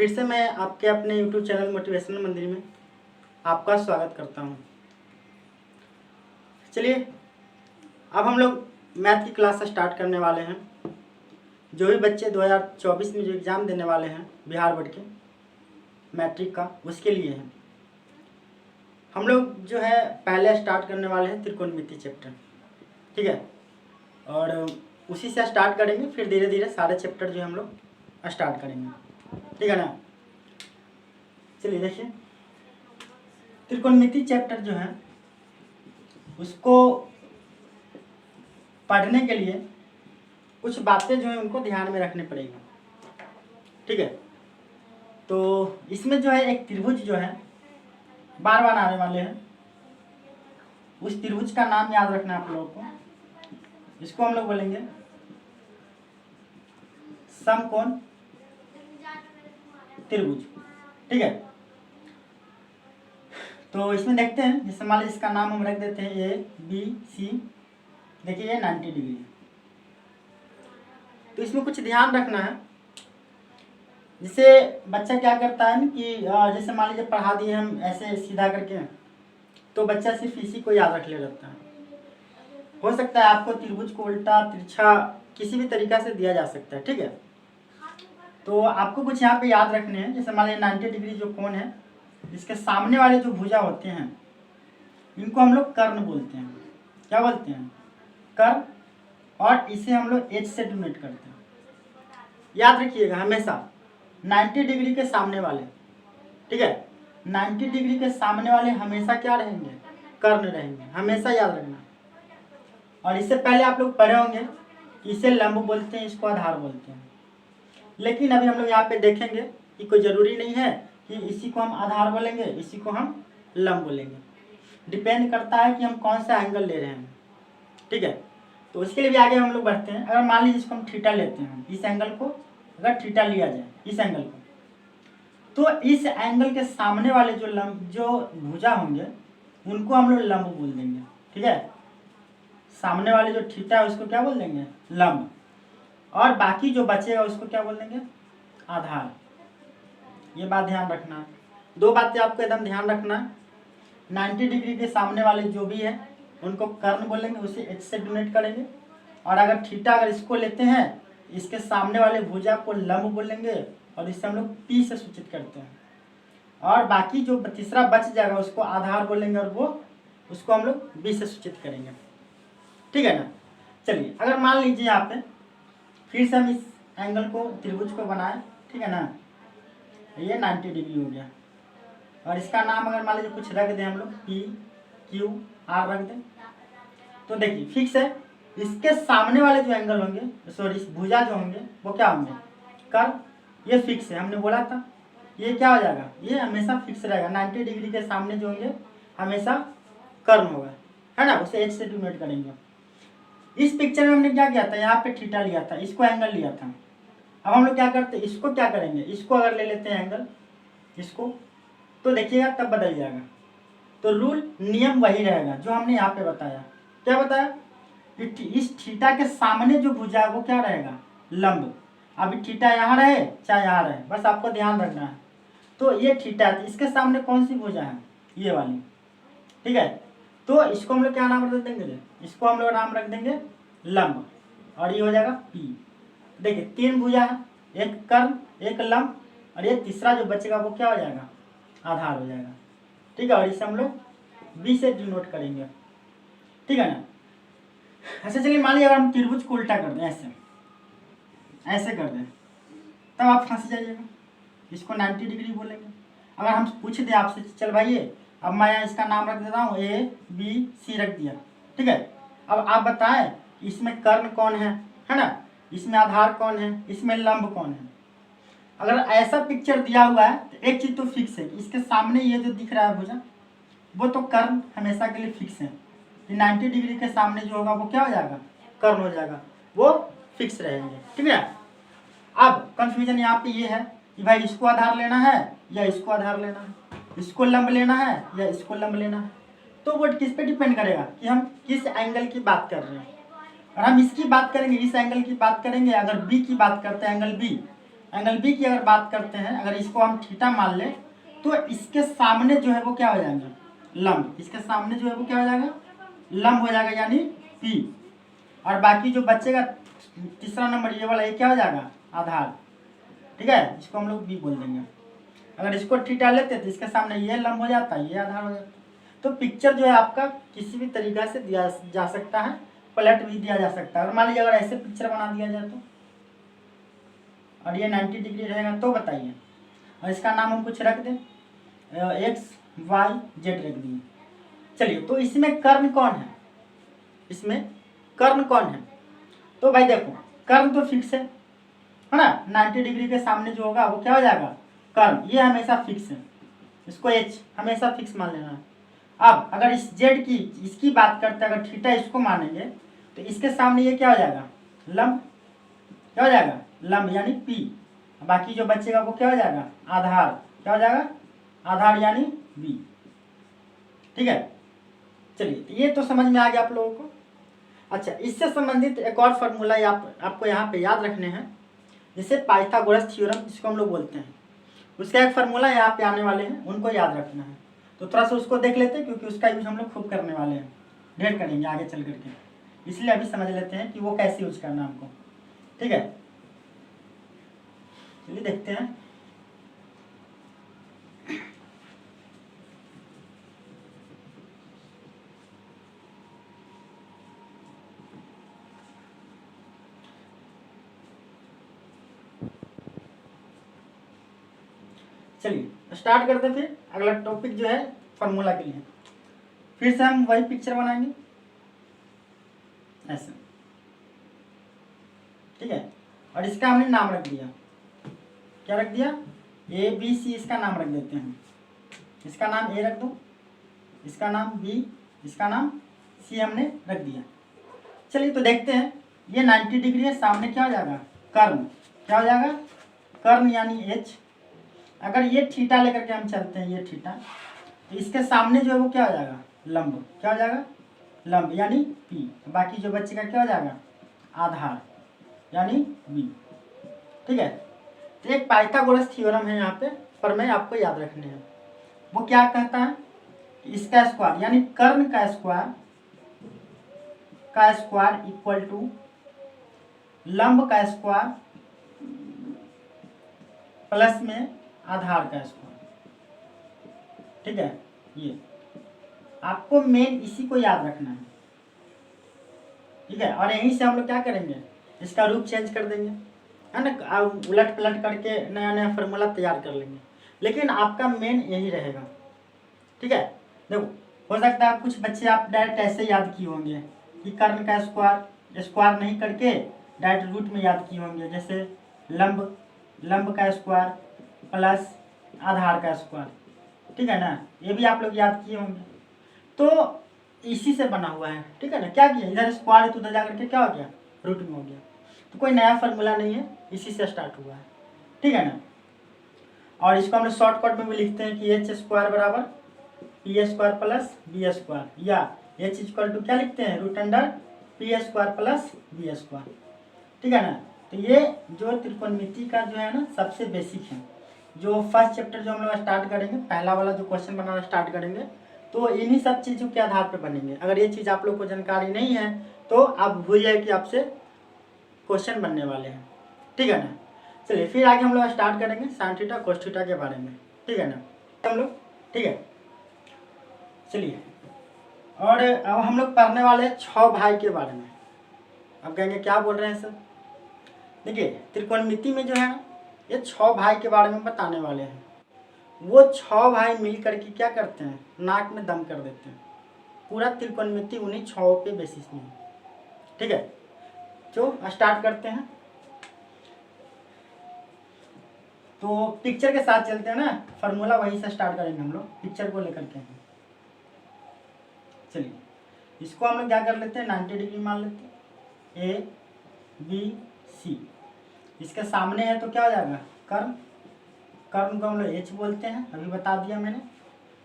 फिर से मैं आपके अपने YouTube चैनल मोटिवेशनल मंदिर में आपका स्वागत करता हूँ। चलिए अब हम लोग मैथ की क्लास स्टार्ट करने वाले हैं। जो भी बच्चे 2024 में जो एग्ज़ाम देने वाले हैं बिहार बोर्ड के मैट्रिक का, उसके लिए हैं। हम लोग जो है पहले स्टार्ट करने वाले हैं त्रिकोणमिति चैप्टर, ठीक है, और उसी से स्टार्ट करेंगे, फिर धीरे धीरे सारे चैप्टर जो हम लोग स्टार्ट करेंगे, ठीक है ना। चलिए देखिए, त्रिकोणमिति चैप्टर जो है उसको पढ़ने के लिए कुछ बातें जो है उनको ध्यान में रखनी पड़ेगी, ठीक है। तो इसमें जो है एक त्रिभुज जो है बार बार आने वाले हैं। उस त्रिभुज का नाम याद रखना आप लोगों को। इसको हम लोग बोलेंगे समकोण त्रिभुज, ठीक है। तो इसमें देखते हैं, जैसे मान लीजिए इसका नाम हम रख देते हैं ABC। देखिए ये 90 डिग्री है। तो इसमें कुछ ध्यान रखना है। जैसे बच्चा क्या करता है कि जैसे मान लीजिए पढ़ा दिए हम ऐसे सीधा करके, तो बच्चा सिर्फ इसी को याद रख ले लगता है। हो सकता है आपको त्रिभुज को उल्टा तिरछा किसी भी तरीका से दिया जा सकता है, ठीक है। तो आपको कुछ यहाँ पे याद रखने हैं। जैसे मान लीजिए 90 डिग्री जो कोण है, इसके सामने वाले जो भुजा होते हैं इनको हम लोग कर्ण बोलते हैं। क्या बोलते हैं? कर्ण। और इसे हम लोग H से डिनोट करते हैं। याद रखिएगा हमेशा 90 डिग्री के सामने वाले, ठीक है, 90 डिग्री के सामने वाले हमेशा क्या रहेंगे? कर्ण रहेंगे, हमेशा याद रखना। और इससे पहले आप लोग पढ़े होंगे कि इसे लंब बोलते हैं, इसको आधार बोलते हैं। लेकिन अभी हम लोग यहाँ पे देखेंगे कि कोई ज़रूरी नहीं है कि इसी को हम आधार बोलेंगे, इसी को हम लंब बोलेंगे। डिपेंड करता है कि हम कौन सा एंगल ले रहे हैं, ठीक है। तो उसके लिए भी आगे हम लोग बढ़ते हैं। अगर मान लीजिए इसको हम थीटा लेते हैं, इस एंगल को अगर थीटा लिया जाए, इस एंगल को, तो इस एंगल के सामने वाले जो लंब जो भुजा होंगे उनको हम लोग लंब बोल देंगे, ठीक है। सामने वाले जो थीटा है उसको क्या बोल देंगे? लंब। और बाकी जो बचेगा उसको क्या बोल देंगे? आधार। ये बात ध्यान रखना है। दो बातें आपको एकदम ध्यान रखना है। 90 डिग्री के सामने वाले जो भी है उनको कर्ण बोलेंगे, उसे H से डिनोट करेंगे। और अगर थीटा अगर इसको लेते हैं, इसके सामने वाले भुजा को लंब बोलेंगे और इससे हम लोग P से सूचित करते हैं। और बाकी जो तीसरा बच जाएगा उसको आधार बोलेंगे और वो उसको हम लोग B से सूचित करेंगे, ठीक है ना। चलिए अगर मान लीजिए यहाँ पे फिर से हम इस एंगल को त्रिभुज को बनाएं, ठीक है ना। ये 90 डिग्री हो गया और इसका नाम अगर मान लीजिए कुछ रख दें हम लोग PQR रख दें, तो देखिए फिक्स है। इसके सामने वाले जो एंगल होंगे, सॉरी इस भुजा जो होंगे वो क्या होंगे? कर्व। ये फिक्स है, हमने बोला था। ये क्या हो जाएगा? ये हमेशा फिक्स रहेगा। 90 डिग्री के सामने जो होंगे हमेशा कर्व होगा, है ना। उसे H से डिनोट करेंगे। इस पिक्चर में हमने क्या किया था? यहाँ पे थीटा लिया था, इसको एंगल लिया था। अब हम लोग क्या करते हैं, इसको क्या करेंगे? इसको अगर ले लेते हैं एंगल, इसको, तो देखिएगा तब बदल जाएगा। तो रूल नियम वही रहेगा जो हमने यहाँ पे बताया। क्या बताया? इस थीटा के सामने जो भुजा है वो क्या रहेगा? लंब। अभी थीटा यहाँ रहे चाहे यहाँ रहे, बस आपको ध्यान रखना है। तो ये थीटा है, इसके सामने कौन सी भुजा है? ये वाली, ठीक है। तो इसको हम लोग क्या नाम रख देंगे? इसको हम लोग नाम रख देंगे लंब। और ये हो जाएगा P। देखिए 3 भुजा है, एक कर्ण, एक लंब, और ये तीसरा जो बचेगा वो क्या हो जाएगा? आधार हो जाएगा, ठीक है। और इसे हम लोग B से डिनोट करेंगे, ठीक है ना। अच्छा चलिए मान लीजिए अगर हम त्रिभुज को उल्टा कर दें, ऐसे कर दें, तब आप फंस जाइएगा। इसको 90 डिग्री बोलेंगे। अगर हम पूछ दें आपसे, चल भाई अब मैं यहाँ इसका नाम रख देता हूँ ABC रख दिया, ठीक है। अब आप बताएं इसमें कर्ण कौन है ना, इसमें आधार कौन है, इसमें लंब कौन है। अगर ऐसा पिक्चर दिया हुआ है तो एक चीज़ तो फिक्स है, इसके सामने ये जो दिख रहा है भुजा, वो तो कर्ण हमेशा के लिए फिक्स है। 90 डिग्री के सामने जो होगा वो क्या हो जाएगा? कर्ण हो जाएगा, वो फिक्स रहेंगे, ठीक है। अब कंफ्यूजन यहाँ पे ये है कि भाई इसको आधार लेना है या इसको आधार लेना है, इसको लंब लेना है या इसको लंब लेना है। तो वो किस पे डिपेंड करेगा कि हम किस एंगल की बात कर रहे हैं। और हम इसकी बात करेंगे, इस एंगल की बात करेंगे, अगर B की बात करते हैं एंगल B, एंगल बी की अगर बात करते हैं, अगर इसको हम थीटा मान लें तो इसके सामने जो है वो क्या हो जाएगा, लंब। इसके सामने जो है वो क्या हो जाएगा, लंब हो जाएगा, यानी पी। और बाकी जो बचेगा तीसरा नंबर ये वाला, ये क्या हो जाएगा, आधार। ठीक है, इसको हम लोग बी बोल देंगे। अगर इसको थीटा लेते तो इसके सामने ये लंब हो जाता, ये आधार हो जाता। तो पिक्चर जो है आपका किसी भी तरीका से दिया जा सकता है, पलट भी दिया जा सकता है। और मान लीजिए अगर ऐसे पिक्चर बना दिया जाए तो, और ये 90 डिग्री रहेगा तो बताइए, और इसका नाम हम कुछ रख दें, एक्स वाई जेड रख दिए। चलिए, तो इसमें कर्ण कौन है, इसमें कर्ण कौन है? तो भाई देखो, कर्ण तो फिक्स है ना, 90 डिग्री के सामने जो होगा वो क्या हो जाएगा, कर्ण। ये हमेशा फिक्स है, इसको एच हमेशा फिक्स मान लेना है। अब अगर इस जेड की, इसकी बात करते हैं, अगर थीटा इसको मानेंगे तो इसके सामने ये क्या हो जाएगा, लंब। क्या हो जाएगा, लंब यानी पी। बाकी जो बचेगा वो क्या हो जाएगा, आधार। क्या हो जाएगा, आधार यानी बी। ठीक है, चलिए, तो ये तो समझ में आ गया आप लोगों को। अच्छा, इससे संबंधित एक और फॉर्मूला आपको यहाँ पे याद रखने हैं, जिसे पाइथागोरस थ्योरम जिसको हम लोग बोलते हैं, उसका एक फार्मूला यहाँ पे आने वाले हैं, उनको याद रखना है। तो थोड़ा सा उसको देख लेते हैं, क्योंकि उसका यूज हम लोग खूब करने वाले हैं, ढेर करेंगे आगे चल करके, इसलिए अभी समझ लेते हैं कि वो कैसे यूज करना हमको। ठीक है, चलिए देखते हैं। चलिए स्टार्ट करते हैं। फिर अगला टॉपिक जो है फार्मूला के लिए, फिर से हम वही पिक्चर बनाएंगे ऐसे। ठीक है, और इसका हमने नाम रख दिया, क्या रख दिया, ए बी सी, इसका नाम रख देते हैं। इसका नाम ए रख दो, इसका नाम बी, इसका नाम सी हमने रख दिया। चलिए, तो देखते हैं, ये 90 डिग्री है, सामने क्या हो जाएगा, कर्ण। क्या हो जाएगा, कर्ण यानी एच। अगर ये थीटा लेकर के हम चलते हैं, ये थीटा, तो इसके सामने जो है वो क्या हो जाएगा, लंब। क्या हो जाएगा, लंब यानी पी। बाकी जो बच्चे का क्या हो जाएगा, आधार यानी बी। ठीक है, तो एक पाइथागोरस थ्योरम है यहाँ पे, पर मैं आपको याद रखने हैं। वो क्या कहता है, इसका स्क्वायर यानी कर्ण का स्क्वायर इक्वल टू लंब का स्क्वायर प्लस में आधार का स्क्वायर। ठीक है, ये आपको मेन इसी को याद रखना है। ठीक है, और यहीं से हम लोग क्या करेंगे, इसका रूप चेंज कर देंगे, है ना, उलट पलट करके नया नया फार्मूला तैयार कर लेंगे, लेकिन आपका मेन यही रहेगा। ठीक है, देखो, हो सकता है कुछ बच्चे आप डायरेक्ट ऐसे याद किए होंगे कि कर्ण का स्क्वायर नहीं करके डायरेक्ट रूट में याद किए होंगे, जैसे लंब का स्क्वायर प्लस आधार का स्क्वायर। ठीक है ना, ये भी आप लोग याद किए होंगे। तो इसी से बना हुआ है। ठीक है ना, क्या किया, इधर स्क्वायर है तो उधर जाकर के क्या हो गया, रूट में हो गया। तो कोई नया फार्मूला नहीं है, इसी से स्टार्ट हुआ है। ठीक है ना, और इसको हम लोग शॉर्टकट में भी लिखते हैं कि एच स्क्वायर बराबर P square plus B square, या एच इक्वल टू क्या लिखते हैं, root under P square plus B square. ठीक है ना, तो ये जो त्रिकोणमिति का जो है ना सबसे बेसिक है। जो फर्स्ट चैप्टर जो हम लोग स्टार्ट करेंगे, पहला वाला जो क्वेश्चन बनाना स्टार्ट करेंगे, तो इन्हीं सब चीज़ों के आधार पर बनेंगे। अगर ये चीज़ आप लोग को जानकारी नहीं है तो आप भूल जाए कि आपसे क्वेश्चन बनने वाले हैं। ठीक है ना, चलिए फिर आगे हम लोग स्टार्ट करेंगे साइन थीटा कोस थीटा के बारे में। ठीक है ना हम लोग, ठीक है, चलिए, और अब हम लोग पढ़ने वाले हैं 6 भाई के बारे में। अब कहेंगे क्या बोल रहे हैं सर, देखिए त्रिकोणमिति में जो है ये 6 भाई के बारे में बताने वाले हैं। वो 6 भाई मिल करके क्या करते हैं, नाक में दम कर देते हैं। पूरा त्रिकोणमिति उन्हीं 6 के बेसिस में है। ठीक है, तो स्टार्ट करते हैं। तो पिक्चर के साथ चलते हैं ना, फार्मूला वहीं से स्टार्ट करेंगे हम लोग, पिक्चर को लेकर के हैं। चलिए, इसको हम लोग क्या कर लेते हैं, 90 डिग्री मान लेते हैं, ए बी सी। इसके सामने है तो क्या हो जाएगा, कर्ण। कर्ण को हम लोग एच बोलते हैं, अभी बता दिया मैंने।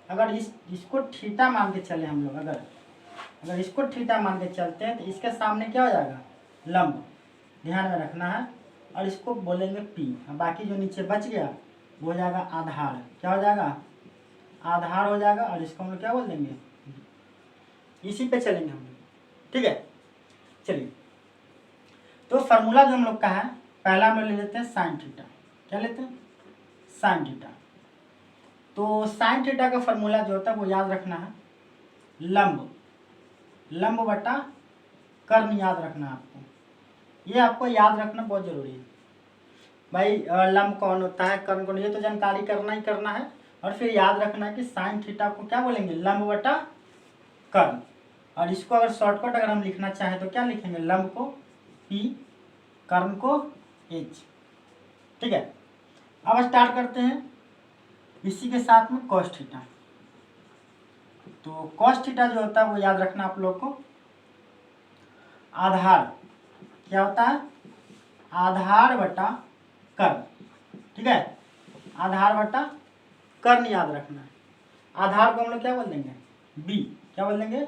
अगर इसको थीटा मान के चले हम लोग, अगर इसको थीटा मान के चलते हैं तो इसके सामने क्या हो जाएगा, लंब, ध्यान में रखना है। और इसको बोलेंगे पी। बाकी जो नीचे बच गया वो हो जाएगा आधार। क्या हो जाएगा? आधार हो जाएगा। और इसको हम लोग क्या बोल देंगे? इसी पे चलेंगे हम लोग। ठीक है, चलिए। तो फार्मूला जो हम लोग का है, पहला हम लोग ले लेते हैं साइन थीटा। क्या लेते हैं? Sine theta. तो साइन थीटा का फार्मूला जो होता है वो याद रखना है, लंब, लंब बटा कर्ण याद रखना है आपको। ये आपको याद रखना बहुत जरूरी है भाई। लंब कौन होता है, कर्ण कौन, ये तो जानकारी करना ही करना है। और फिर याद रखना है कि साइन थीटा को क्या बोलेंगे? लंब बटा कर्ण। और इसको अगर शॉर्टकट अगर हम लिखना चाहें तो क्या लिखेंगे? लंब को पी, कर्ण को एच। ठीक है, अब स्टार्ट करते हैं इसी के साथ में कॉस थीटा। तो कॉस थीटा जो होता है वो याद रखना आप लोग को, आधार। क्या होता है? आधार बटा कर्ण। ठीक है, आधार बटा कर्ण याद रखना है। आधार को हम लोग क्या बोल देंगे? बी। क्या बोल देंगे?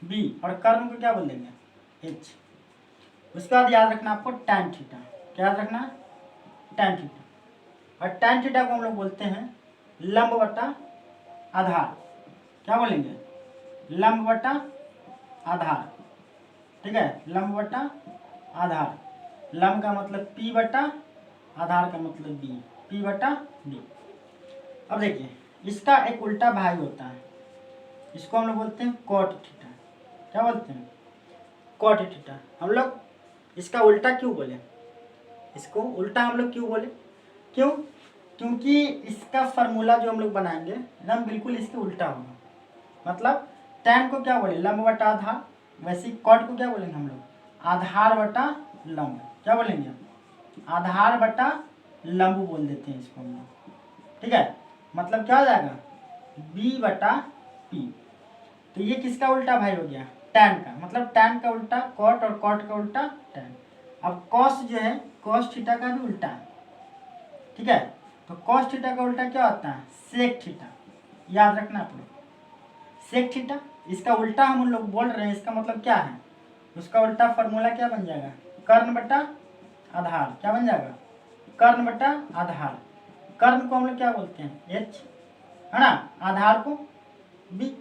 बी। और कर्ण को क्या बोल देंगे? एच। उसके बाद याद रखना आपको टैन थीटा। क्या याद रखना? Tan theta. और टैन थीटा को हम लोग बोलते हैं लंब बटा आधार। क्या बोलेंगे? लंब बटा आधार। ठीक है, लंब बटा आधार। लंब का मतलब पी बटा, आधार का मतलब बी, पी बटा बी। अब देखिए, इसका एक उल्टा भाई होता है, इसको हम लोग बोलते हैं कॉट थीटा। क्या बोलते हैं? Cot theta. हम लोग इसका उल्टा क्यों बोले? इसको उल्टा हम लोग क्यों बोले? क्यों? क्योंकि इसका फार्मूला जो हम लोग बनाएंगे एकदम बिल्कुल इसके उल्टा होगा। मतलब टैन को क्या बोले? लंब बटा आधार। वैसे ही कॉट को क्या बोलेंगे हम लोग? आधार बटा लंब। क्या बोलेंगे? आधार बटा लंब बोल देते हैं इसको हम लोग। ठीक है, मतलब क्या हो जाएगा? बी बटा पी। तो ये किसका उल्टा भाई हो गया? टैन का। मतलब टैन का उल्टा कॉट और कॉट का उल्टा टैन। अब कॉस जो है, कॉस थीटा का भी उल्टा है। ठीक है, तो कॉस थीटा का उल्टा क्या होता है? Sec theta. याद रखना आप लोग, सेक थीटा। इसका उल्टा हम लोग बोल रहे हैं, इसका मतलब क्या है? उसका उल्टा फॉर्मूला क्या बन जाएगा? कर्ण बटा आधार। क्या बन जाएगा? कर्ण बटा आधार। कर्ण को हम लोग क्या बोलते हैं? एच, है ना। आधार को बी।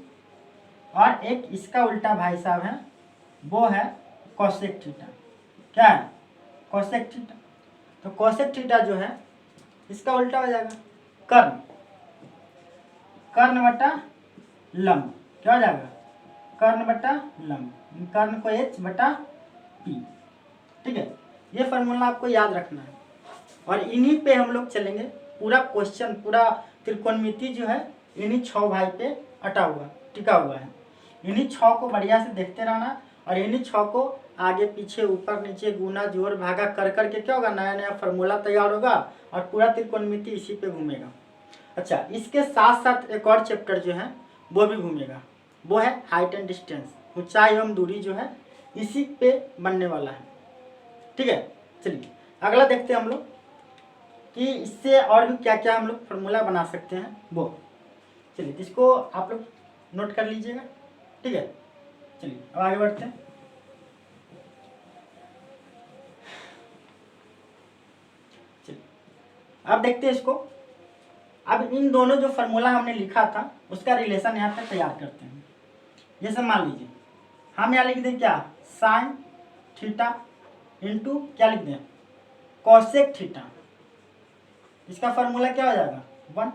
और एक इसका उल्टा भाई साहब है, वो है कोसेक थीटा। क्या है? Cosec theta. तो कोसेक थीटा जो है इसका उल्टा हो जाएगा कर्ण, कर्ण बटा लंब। क्या हो जाएगा? कर्ण बटा लंब। कर्ण को एच बटा पी। ठीक है, ये फॉर्मूला आपको याद रखना है। और इन्हीं पे हम लोग चलेंगे। पूरा क्वेश्चन, पूरा त्रिकोणमिति जो है इन्हीं 6 भाई पे अटा हुआ, टिका हुआ है। इन्हीं 6 को बढ़िया से देखते रहना। और इन्हीं 6 को आगे पीछे ऊपर नीचे गुना जोड़ भागा कर करके क्या होगा? नया नया फार्मूला तैयार होगा और पूरा त्रिकोणमिति इसी पे घूमेगा। अच्छा, इसके साथ साथ एक और चैप्टर जो है वो भी घूमेगा, वो है हाइट एंड डिस्टेंस, ऊंचाई एवं दूरी जो है इसी पे बनने वाला है। ठीक है, चलिए अगला देखते हैं हम लोग कि इससे और भी क्या क्या हम लोग फार्मूला बना सकते हैं वो। चलिए इसको आप लोग नोट कर लीजिएगा। ठीक है, चलिए अब आगे बढ़ते हैं। चलिए अब देखते हैं इसको। अब इन दोनों जो फार्मूला हमने लिखा था उसका रिलेशन यहाँ पे तैयार करते हैं। जैसे मान लीजिए हम यहाँ लिख दें क्या? साइन थीटा इंटू क्या लिख दें? Cosec theta. इसका फार्मूला क्या हो जाएगा? 1।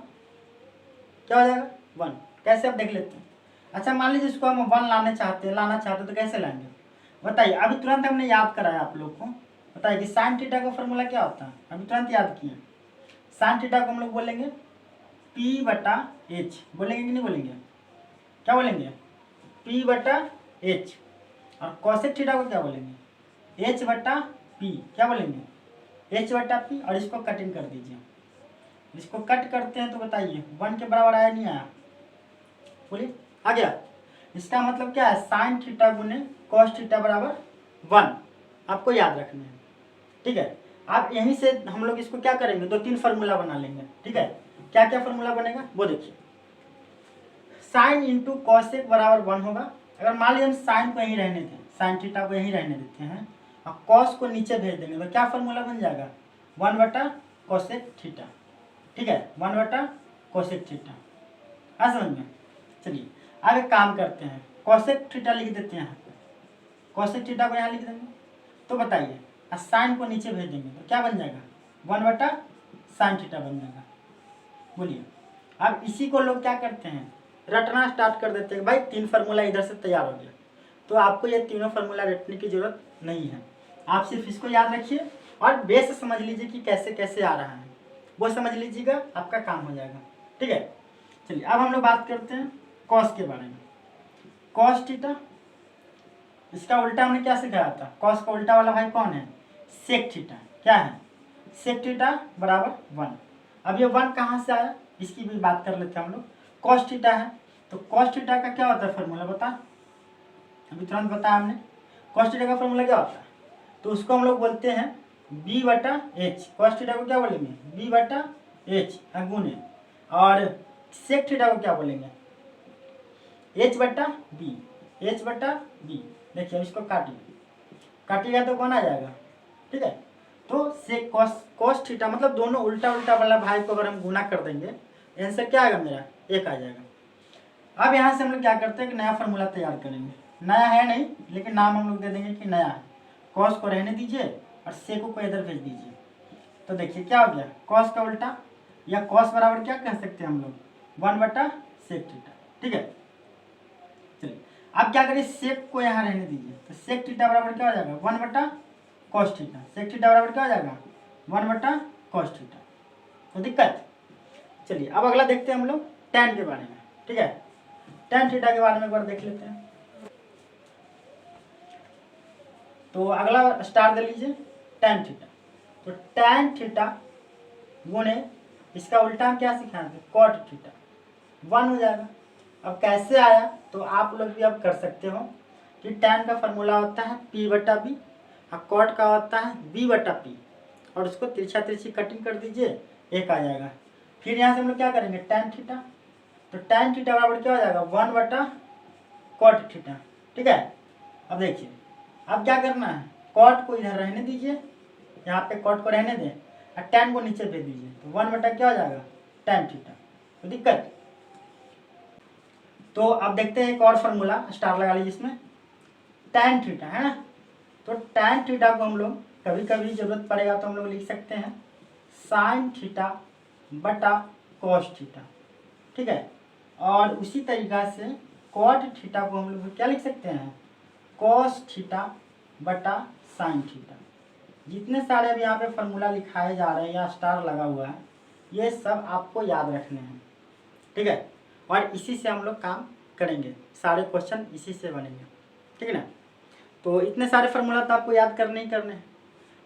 क्या हो जाएगा? 1। कैसे? अब देख लेते हैं। अच्छा, मान लीजिए इसको हम 1 लाना चाहते हैं तो कैसे लाएंगे बताइए? अभी तुरंत हमने याद कराया आप लोग को। बताइए कि साइन थीटा का फार्मूला क्या होता है? अभी तुरंत याद किए। साइन थीटा को हम लोग बोलेंगे पी बटा एच। बोलेंगे कि नहीं बोलेंगे? क्या बोलेंगे? पी बटा एच। और कॉसेक थीटा को क्या बोलेंगे? एच बटा पी। क्या बोलेंगे? एच बटा पी। और इसको कटिंग कर दीजिए। इसको कट करते हैं तो बताइए 1 के बराबर आया नहीं आया? बोलिए, आ गया। इसका मतलब क्या है? साइन थीटा गुने कॉस थीटा बराबर 1। आपको याद रखना है। ठीक है, आप यहीं से हम लोग इसको क्या करेंगे? 2-3 फार्मूला बना लेंगे। ठीक है, क्या क्या फार्मूला बनेगा वो देखिए। साइन इंटू कॉसेक बराबर 1 होगा। अगर मान लीजिए हम साइन को यहीं रहने दें, साइन थीटा को यहीं रहने देते हैं और कॉस को नीचे भेज देंगे तो क्या फार्मूला बन जाएगा? 1/कोसेक थीटा, ठीक है, 1/कोसेक थीटा। हाँ समझ में। चलिए अब एक काम करते हैं, कोसेक थीटा लिख देते हैं यहाँ पे, कोसेक थीटा को यहाँ लिख देंगे। तो बताइए साइन को नीचे भेज देंगे तो क्या बन जाएगा, 1/साइन थीटा बन जाएगा। बोलिए अब इसी को लोग क्या करते हैं, रटना स्टार्ट कर देते हैं। भाई 3 फार्मूला इधर से तैयार हो गया, तो आपको ये तीनों फार्मूला रटने की जरूरत नहीं है। आप सिर्फ इसको याद रखिए और बेस समझ लीजिए कि कैसे कैसे आ रहा है, वो समझ लीजिएगा, आपका काम हो जाएगा। ठीक है, चलिए अब हम लोग बात करते हैं कॉस के बारे में। कॉस थीटा, इसका उल्टा हमने क्या सिखाया था, कॉस का उल्टा वाला भाई कौन है, सेक थीटा। क्या है, सेक थीटा बराबर 1। अब ये 1 कहाँ से आया, इसकी भी बात कर लेते हैं हम लोग। कॉस थीटा है, तो कॉस थीटा का क्या होता है फॉर्मूला बता, अभी तुरंत बताया हमने। कॉस थीटा का फॉर्मूला क्या होता है, तो उसको हम लोग बोलते हैं b/h। कॉस थीटा को क्या बोलेंगे, b/h गुणे, और सेक थीटा को क्या बोलेंगे, h/b, h/b। देखिए इसको काटिएगा तो कौन आ जाएगा, ठीक है। तो सेक कॉस थीटा मतलब दोनों उल्टा उल्टा वाला भाई को अगर हम गुना कर देंगे, आंसर क्या आएगा मेरा, 1 आ जाएगा। अब यहाँ से हम लोग क्या करते हैं कि नया फार्मूला तैयार करेंगे। नया है नहीं, लेकिन नाम हम लोग दे देंगे कि नया है। कॉस को रहने दीजिए और सेक को इधर भेज दीजिए। तो देखिए क्या हो गया, कॉस का उल्टा, या कॉस बराबर क्या कह सकते हैं हम लोग, 1/सेक थीटा। ठीक है, चलिए अब क्या करिए, सेक को यहाँ रहने दीजिए, तो सेक थीटा बराबर क्या हो जाएगा, 1/कॉस थीटा। सेक थीटा बराबर क्या हो जाएगा, 1/कॉस थीटा। तो दिक्कत। चलिए अब अगला देखते हैं हम लोग टैन के बारे में। ठीक है, टैन थीटा के बारे में एक बार देख लेते हैं। तो अगला स्टार दे लीजिए टैन थीटा। तो टैन थीटा गुणे इसका उल्टा हम क्या सिखाए थे, कॉट थीटा, 1 हो जाएगा। अब कैसे आया, तो आप लोग भी अब कर सकते हो कि टैन का फॉर्मूला होता है p/b और कॉट का होता है b/p, और उसको तिरछा तिरछी कटिंग कर दीजिए, 1 आ जाएगा। फिर यहाँ से हम लोग क्या करेंगे, टैन थीटा, तो टैन थीटा बराबर क्या हो जाएगा, 1/कॉट थीटा। ठीक है, अब देखिए अब क्या करना है, कॉट को इधर रहने दीजिए, यहाँ पे कॉट को रहने दें और टैन को नीचे भेज दीजिए, तो 1 क्या हो जाएगा, टैन थीटा। तो दिक्कत। तो अब देखते हैं एक और फार्मूला स्टार लगा लीजिए इसमें, टैन थीटा है ना। तो टैन थीटा को हम लोग कभी कभी जरूरत पड़ेगा तो हम लोग लिख सकते हैं साइन थीटा बटा कॉस थीटा। ठीक है, और उसी तरीका से कॉट थीटा को हम लोग क्या लिख सकते हैं, कॉस थीटा बटा साइन थीटा। जितने सारे अब यहाँ पे फार्मूला लिखाए जा रहे हैं या स्टार लगा हुआ है, ये सब आपको याद रखने हैं। ठीक है, और इसी से हम लोग काम करेंगे, सारे क्वेश्चन इसी से बनेंगे। ठीक है ना। तो इतने सारे फार्मूला तो आपको याद करने ही करने हैं।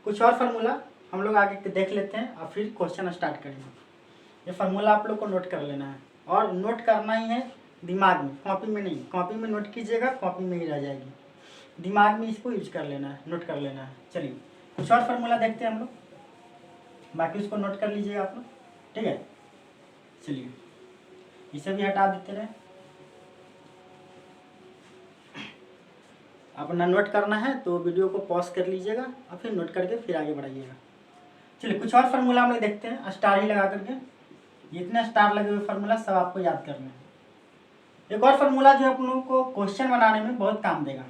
कुछ और फार्मूला हम लोग आगे देख लेते हैं और फिर क्वेश्चन स्टार्ट करेंगे। ये फार्मूला आप लोग को नोट कर लेना है, और नोट करना ही है दिमाग में, कॉपी में नहीं। कॉपी में नोट कीजिएगा, कॉपी में ही रह जाएगी, दिमाग में इसको यूज कर लेना है, नोट कर लेना है। चलिए कुछ और फार्मूला देखते हैं हम लोग, बाकी उसको नोट कर लीजिएगा आप लोग। ठीक है, चलिए इसे भी हटा देते रहे। अपना नोट करना है तो वीडियो को पॉज कर लीजिएगा और फिर नोट करके फिर आगे बढ़ाइएगा। चलिए कुछ और फार्मूला हम लोग देखते हैं, स्टार ही लगा करके। जितने स्टार लगे हुए फार्मूला सब आपको याद करने हैं। एक और फार्मूला जो आप लोगों को क्वेश्चन बनाने में बहुत काम देगा,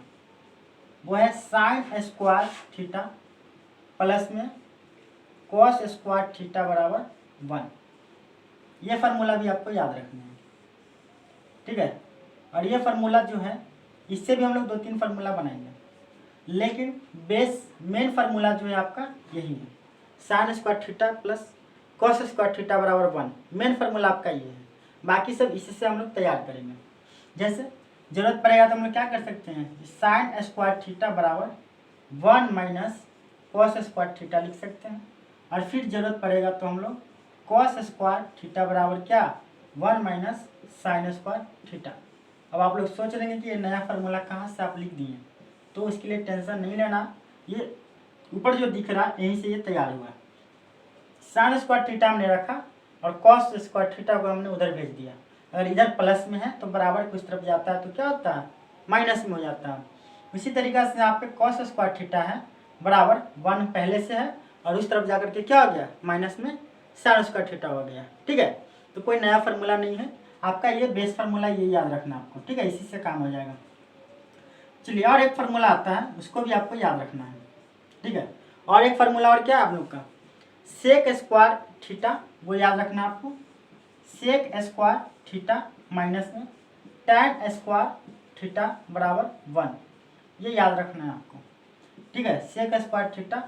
वो है साइन स्क्वायर थीटा प्लस में कॉस स्क्वायर थीटा बराबर 1। ये फार्मूला भी आपको याद रखना है। ठीक है, और ये फार्मूला जो है इससे भी हम लोग 2-3 फार्मूला बनाएंगे, लेकिन बेस मेन फार्मूला जो है आपका यही है, sine square theta plus cos square theta बराबर 1। मेन फार्मूला आपका ये है, बाकी सब इसी से हम लोग तैयार करेंगे। जैसे जरूरत पड़ेगा तो हम लोग क्या कर सकते हैं, साइन स्क्वायर थीटा बराबर 1 माइनस कॉस स्क्वायर थीटा लिख सकते हैं, और फिर जरूरत पड़ेगा तो हम लोग कॉस स्क्वायर थीटा बराबर क्या, 1 माइनस साइन स्क्वायर थीटा। अब आप लोग सोच लेंगे कि ये नया फार्मूला कहाँ से आप लिख दिए, तो उसके लिए टेंशन नहीं लेना, ये ऊपर जो दिख रहा है यहीं से ये तैयार हुआ है। साइन स्क्वायर थीटा हमने रखा और कॉस स्क्वायर थीटा को हमने उधर भेज दिया। अगर इधर प्लस में है तो बराबर कुछ तरफ जाता है तो क्या होता है, माइनस में हो जाता है। इसी तरीका से यहाँ पे कॉस स्क्वायर थीटा है बराबर 1 पहले से है, और उस तरफ जाकर के क्या हो गया, माइनस में साइन स्क्वायर थीटा हो गया। ठीक है, तो कोई नया फार्मूला नहीं है, आपका ये बेस फार्मूला ये याद रखना आपको। ठीक है, इसी से काम हो जाएगा। चलिए और एक फार्मूला आता है, उसको भी आपको याद रखना है। ठीक है, और एक फार्मूला और क्या है आप लोग का, सेक स्क्वायर थीटा, वो याद रखना आपको। सेक स्क्वायर थीटा माइनस में टैन स्क्वायर थीटा बराबर 1, ये याद रखना है आपको। ठीक है, sec square theta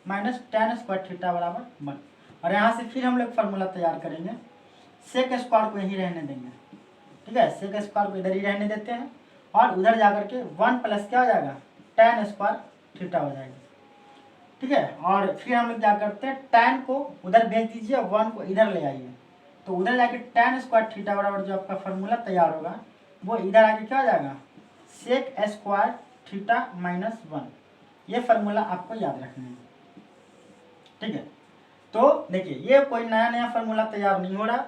minus tan square theta बराबर 1। और यहाँ से फिर हम लोग फार्मूला तैयार करेंगे, सेक स्क्वायर को यहीं रहने देंगे। ठीक है, सेक स्क्वायर को इधर ही रहने देते हैं और उधर जाकर के 1 प्लस क्या हो जाएगा, टैन स्क्वायर थीटा हो जाएगा। ठीक है, और फिर हम लोग क्या करते हैं, टैन को उधर भेज दीजिए, 1 को इधर ले आइए, तो उधर जाके टैन स्क्वायर थीटा बराबर जो आपका फार्मूला तैयार होगा वो इधर आके क्या हो जाएगा, सेक स्क्वायर थीटा माइनस 1। ये फार्मूला आपको याद रखना है। ठीक है, तो देखिए ये कोई नया नया फार्मूला तैयार नहीं हो रहा,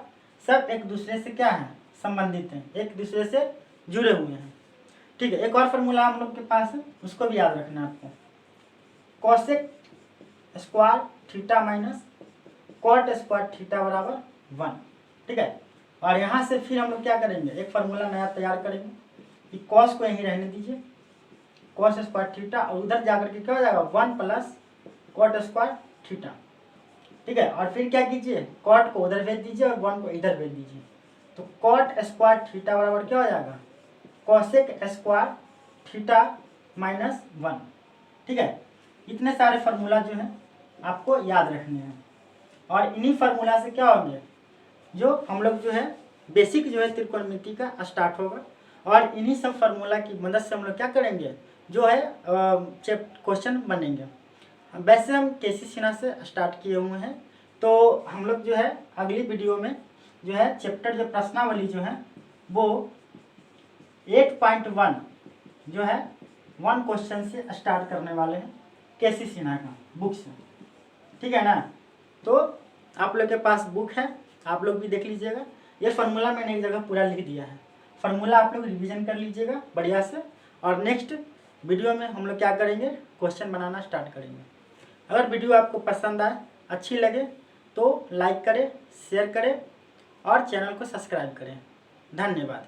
सब एक दूसरे से क्या है, संबंधित हैं, एक दूसरे से जुड़े हुए हैं। ठीक है, एक और फार्मूला हम लोग के पास है, उसको भी याद रखना है आपको, cosec square theta minus cot square theta बराबर 1। ठीक है, और यहाँ से फिर हम लोग क्या करेंगे, एक फार्मूला नया तैयार करेंगे कि कॉस को यहीं रहने दीजिए, कॉस स्क्वायर थीटा, और उधर जाकर के क्या हो जाएगा, 1 प्लस कॉट स्क्वायर थीटा। ठीक है, और फिर क्या कीजिए, कॉट को उधर भेज दीजिए और 1 को इधर भेज दीजिए, तो कॉट स्क्वायर थीटा बराबर क्या हो जाएगा, कॉसेक स्क्वायर थीटा माइनस 1। ठीक है, इतने सारे फार्मूला जो है आपको याद रखने हैं, और इन्हीं फार्मूला से क्या होंगे, जो हम लोग जो है बेसिक जो है त्रिकोणमिति का स्टार्ट होगा, और इन्हीं सब फार्मूला की मदद से हम लोग क्या करेंगे, जो है क्वेश्चन बनेंगे। वैसे हम केसी सिन्हा से स्टार्ट किए हुए हैं, तो हम लोग जो है अगली वीडियो में जो है चैप्टर जो प्रश्नावली जो है वो 8.1 जो है 1 क्वेश्चन से स्टार्ट करने वाले हैं, केसी सिन्हा का बुक से। ठीक है ना, तो आप लोग के पास बुक है, आप लोग भी देख लीजिएगा। ये फार्मूला मैंने एक जगह पूरा लिख दिया है, फार्मूला आप लोग रिवीजन कर लीजिएगा बढ़िया से, और नेक्स्ट वीडियो में हम लोग क्या करेंगे, क्वेश्चन बनाना स्टार्ट करेंगे। अगर वीडियो आपको पसंद आए, अच्छी लगे, तो लाइक करें, शेयर करें और चैनल को सब्सक्राइब करें। धन्यवाद।